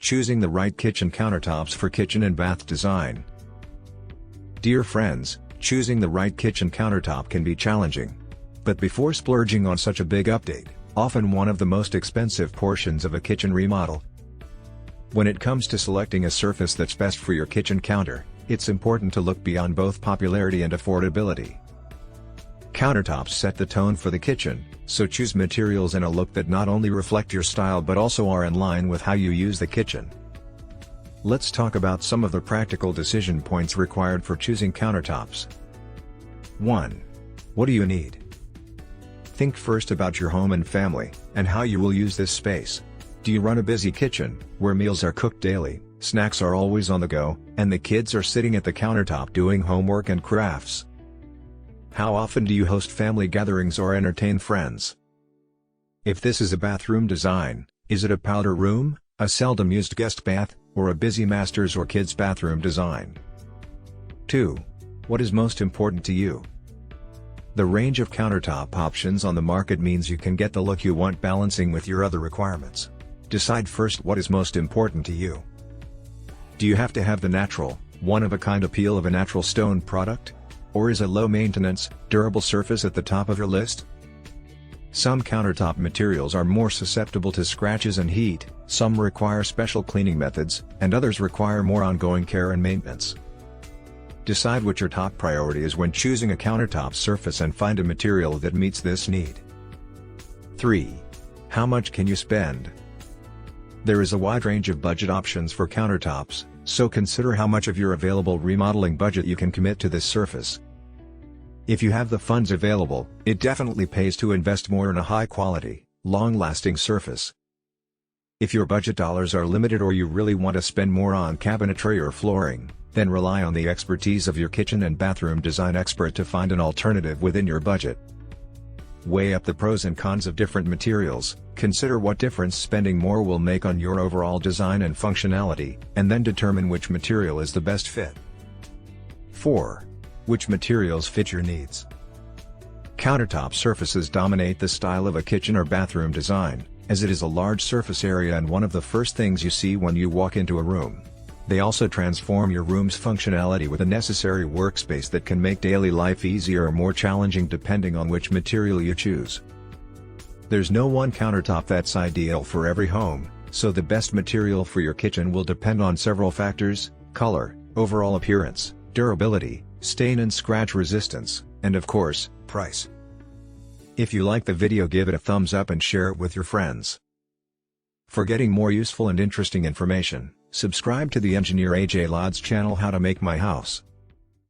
Choosing the right kitchen countertops for kitchen and bath design. Dear friends, choosing the right kitchen countertop can be challenging. But before splurging on such a big update, often one of the most expensive portions of a kitchen remodel. When it comes to selecting a surface that's best for your kitchen counter, it's important to look beyond both popularity and affordability. Countertops set the tone for the kitchen, so choose materials and a look that not only reflect your style but also are in line with how you use the kitchen. Let's talk about some of the practical decision points required for choosing countertops. 1. What do you need? Think first about your home and family, and how you will use this space. Do you run a busy kitchen, where meals are cooked daily, snacks are always on the go, and the kids are sitting at the countertop doing homework and crafts? How often do you host family gatherings or entertain friends? If this is a bathroom design, is it a powder room, a seldom used guest bath, or a busy master's or kids' bathroom design? 2. What is most important to you? The range of countertop options on the market means you can get the look you want balancing with your other requirements. Decide first what is most important to you. Do you have to have the natural, one-of-a-kind appeal of a natural stone product? Or is a low-maintenance, durable surface at the top of your list? Some countertop materials are more susceptible to scratches and heat, some require special cleaning methods, and others require more ongoing care and maintenance. Decide what your top priority is when choosing a countertop surface and find a material that meets this need. 3. How much can you spend? There is a wide range of budget options for countertops, so consider how much of your available remodeling budget you can commit to this surface. If you have the funds available, it definitely pays to invest more in a high-quality, long-lasting surface. If your budget dollars are limited or you really want to spend more on cabinetry or flooring, then rely on the expertise of your kitchen and bathroom design expert to find an alternative within your budget. Weigh up the pros and cons of different materials, consider what difference spending more will make on your overall design and functionality, and then determine which material is the best fit. 4. Which materials fit your needs? Countertop surfaces dominate the style of a kitchen or bathroom design, as it is a large surface area and one of the first things you see when you walk into a room. They also transform your room's functionality with a necessary workspace that can make daily life easier or more challenging depending on which material you choose. There's no one countertop that's ideal for every home, so the best material for your kitchen will depend on several factors: color, overall appearance, durability, stain and scratch resistance, and of course, price. If you like the video, give it a thumbs up and share it with your friends. For getting more useful and interesting information, subscribe to the engineer AJ Ladd's channel How to Make My House.